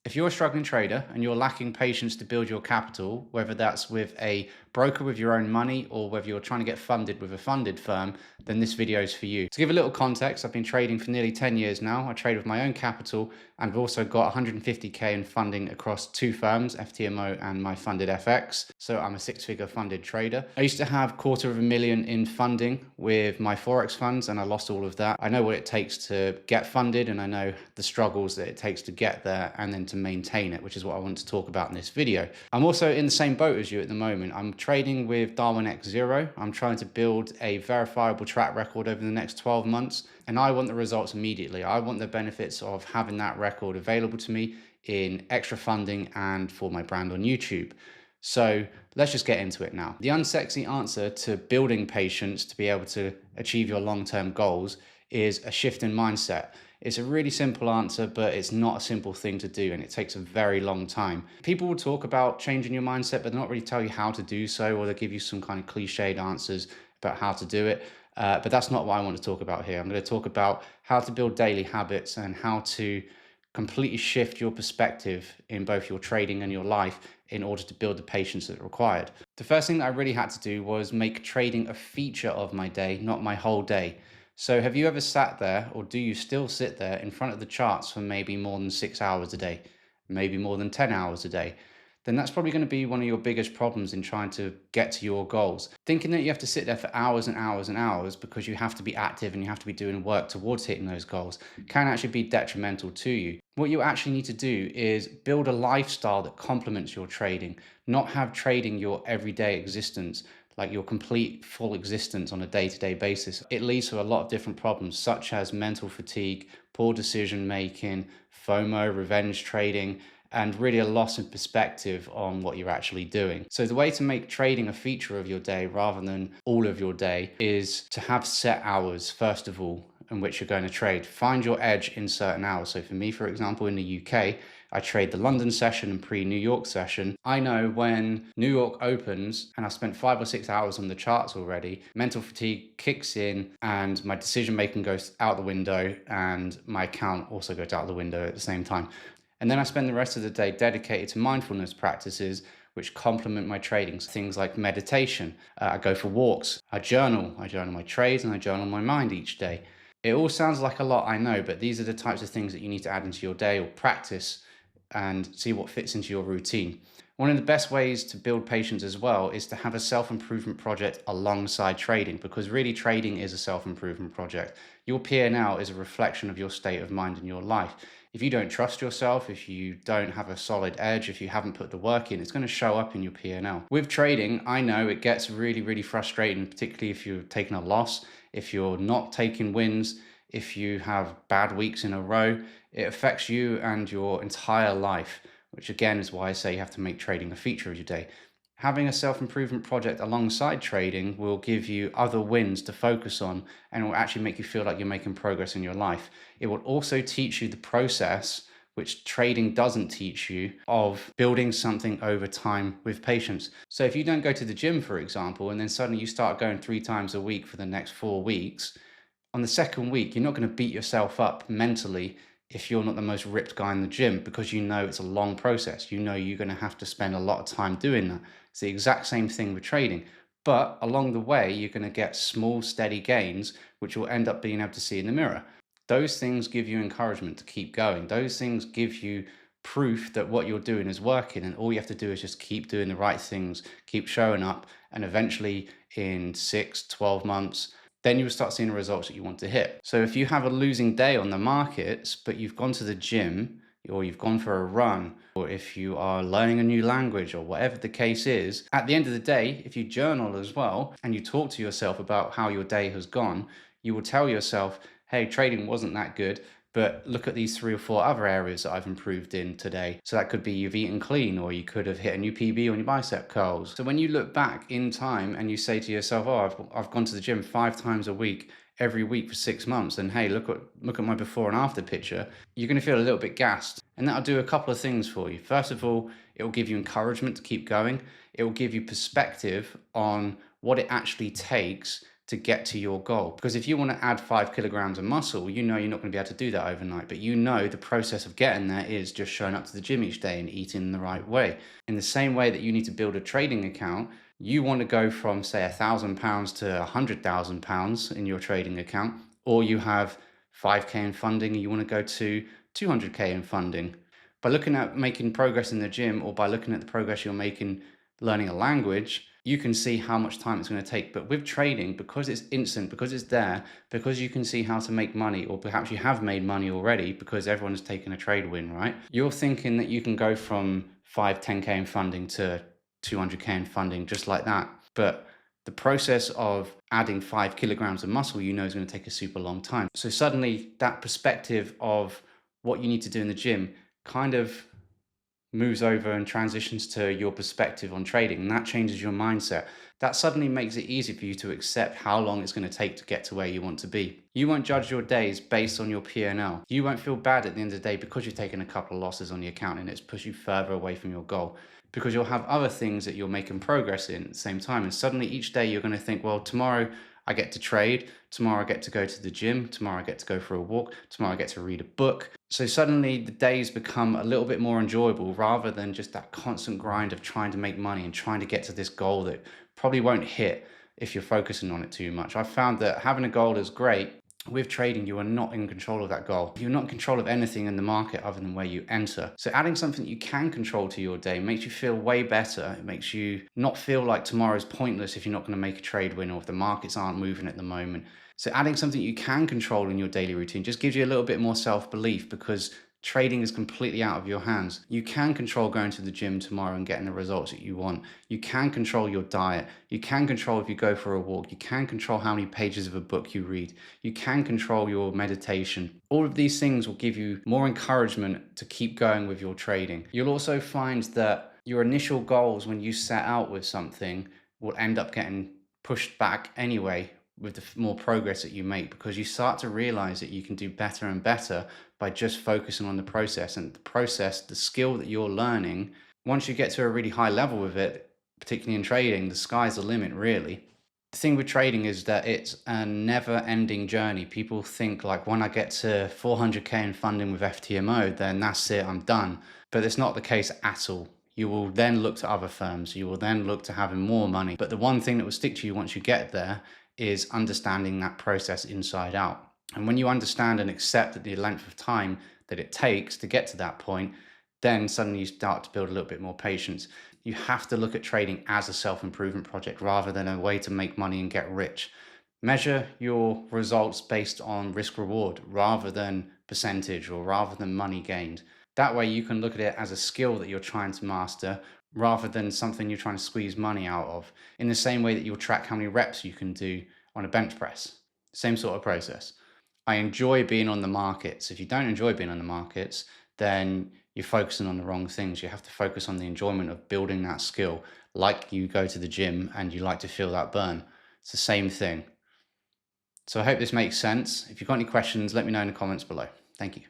If you're a struggling trader and you're lacking patience to build your capital, whether that's with a broker with your own money or whether you're trying to get funded with a funded firm, then this video is for you. To give a little context, I've been trading for nearly 10 years now. I trade with my own capital and I've also got 150K in funding across two firms, FTMO and my funded FX. So I'm a six-figure funded trader. I used to have $250,000 in funding with my forex funds and I lost all of that. I know what it takes to get funded and I know the struggles that it takes to get there and then to maintain it, which is what I want to talk about in this video. I'm also in the same boat as you at the moment. I'm trading with Darwin X Zero. I'm trying to build a verifiable track record over the next 12 months and I want the results immediately. I want the benefits of having that record available to me in extra funding and for my brand on YouTube. So let's just get into it now. The unsexy answer to building patience to be able to achieve your long-term goals is a shift in mindset. It's a really simple answer, but it's not a simple thing to do and it takes a very long time. People will talk about changing your mindset, but they'll not really tell you how to do so, or they'll give you some kind of cliched answers about how to do it. But that's not what I want to talk about here. I'm going to talk about how to build daily habits and how to completely shift your perspective in both your trading and your life in order to build the patience that's required. The first thing that I really had to do was make trading a feature of my day, not my whole day. So have you ever sat there, or do you still sit there in front of the charts for maybe more than 6 hours a day, maybe more than 10 hours a day? Then that's probably going to be one of your biggest problems in trying to get to your goals. Thinking that you have to sit there for hours and hours and hours because you have to be active and you have to be doing work towards hitting those goals can actually be detrimental to you. What you actually need to do is build a lifestyle that complements your trading, not have trading your everyday existence, like your complete full existence on a day-to-day basis. It leads to a lot of different problems such as mental fatigue, poor decision making, FOMO, revenge trading, and really a loss in perspective on what you're actually doing. So the way to make trading a feature of your day rather than all of your day is to have set hours, first of all, in which you're going to trade. Find your edge in certain hours. So for me, for example, in the UK, I trade the London session and pre-New York session. I know when New York opens and I've spent 5 or 6 hours on the charts already, mental fatigue kicks in and my decision making goes out the window and my account also goes out the window at the same time. And then I spend the rest of the day dedicated to mindfulness practices which complement my trading. Things like meditation. I go for walks. I journal my trades and I journal my mind each day. It all sounds like a lot, I know, but these are the types of things that you need to add into your day or practice and see what fits into your routine. One of the best ways to build patience as well is to have a self-improvement project alongside trading, because really trading is a self-improvement project. Your P&L is a reflection of your state of mind in your life. If you don't trust yourself, if you don't have a solid edge, if you haven't put the work in, it's going to show up in your P&L. With trading, I know it gets really, really frustrating, particularly if you're taking a loss, if you're not taking wins, if you have bad weeks in a row. It affects you and your entire life, which again is why I say you have to make trading a feature of your day. Having a self-improvement project alongside trading will give you other wins to focus on and it will actually make you feel like you're making progress in your life. It will also teach you the process, which trading doesn't teach you, of building something over time with patience. So if you don't go to the gym, for example, and then suddenly you start going 3 times a week for the next 4 weeks, on the second week, you're not going to beat yourself up mentally if you're not the most ripped guy in the gym, because you know it's a long process. You know you're going to have to spend a lot of time doing that. It's the exact same thing with trading. But along the way, you're going to get small, steady gains, which you'll end up being able to see in the mirror. Those things give you encouragement to keep going. Those things give you proof that what you're doing is working. And all you have to do is just keep doing the right things, keep showing up. And eventually in 6, 12 months, then you will start seeing the results that you want to hit. So if you have a losing day on the markets, but you've gone to the gym or you've gone for a run, or if you are learning a new language or whatever the case is, at the end of the day, if you journal as well and you talk to yourself about how your day has gone, you will tell yourself, hey, trading wasn't that good, but look at these 3 or 4 other areas that I've improved in today. So that could be you've eaten clean, or you could have hit a new PB on your bicep curls. So when you look back in time and you say to yourself, oh, I've gone to the gym 5 times a week, every week for 6 months, and hey, look at my before and after picture, you're going to feel a little bit gassed. And that'll do a couple of things for you. First of all, it will give you encouragement to keep going. It will give you perspective on what it actually takes to get to your goal. Because if you want to add 5 kilograms of muscle, you know you're not going to be able to do that overnight, but you know the process of getting there is just showing up to the gym each day and eating the right way. In the same way that you need to build a trading account, you want to go from, say, £1,000 to £100,000 in your trading account, or you have 5K in funding and you want to go to 200K in funding. By looking at making progress in the gym, or by looking at the progress you're making learning a language, you can see how much time it's going to take. But with trading, because it's instant, because it's there, because you can see how to make money, or perhaps you have made money already because everyone's taken a trade win, right? You're thinking that you can go from 10K in funding to 200K in funding just like that. But the process of adding 5 kilograms of muscle, you know, is going to take a super long time. So suddenly that perspective of what you need to do in the gym kind of moves over and transitions to your perspective on trading, and that changes your mindset. That suddenly makes it easy for you to accept how long it's going to take to get to where you want to be. You won't judge your days based on your P&L. You won't feel bad at the end of the day because you've taken a couple of losses on the account and it's pushed you further away from your goal, because you'll have other things that you're making progress in at the same time. And suddenly each day you're going to think, well, tomorrow I get to trade, tomorrow I get to go to the gym, tomorrow I get to go for a walk, tomorrow I get to read a book. So suddenly the days become a little bit more enjoyable, rather than just that constant grind of trying to make money and trying to get to this goal that probably won't hit if you're focusing on it too much. I've found that having a goal is great. With trading, you are not in control of that goal. You're not in control of anything in the market other than where you enter. So adding something that you can control to your day makes you feel way better. It makes you not feel like tomorrow's pointless if you're not going to make a trade win, or if the markets aren't moving at the moment. So adding something you can control in your daily routine just gives you a little bit more self-belief, because trading is completely out of your hands. You can control going to the gym tomorrow and getting the results that you want. You can control your diet. You can control if you go for a walk. You can control how many pages of a book you read. You can control your meditation. All of these things will give you more encouragement to keep going with your trading. You'll also find that your initial goals, when you set out with something, will end up getting pushed back anyway with the more progress that you make, because you start to realize that you can do better and better by just focusing on the process. And the process, the skill that you're learning, once you get to a really high level with it, particularly in trading, the sky's the limit, really. The thing with trading is that it's a never ending journey. People think like, when I get to 400K in funding with FTMO, then that's it, I'm done. But it's not the case at all. You will then look to other firms. You will then look to having more money. But the one thing that will stick to you once you get there is understanding that process inside out. And when you understand and accept the length of time that it takes to get to that point, then suddenly you start to build a little bit more patience. You have to look at trading as a self-improvement project rather than a way to make money and get rich. Measure your results based on risk reward rather than percentage, or rather than money gained. That way you can look at it as a skill that you're trying to master, rather than something you're trying to squeeze money out of. In the same way that you'll track how many reps you can do on a bench press. Same sort of process. I enjoy being on the markets. If you don't enjoy being on the markets, then you're focusing on the wrong things. You have to focus on the enjoyment of building that skill, like you go to the gym and you like to feel that burn. It's the same thing. So I hope this makes sense. If you've got any questions, let me know in the comments below. Thank you.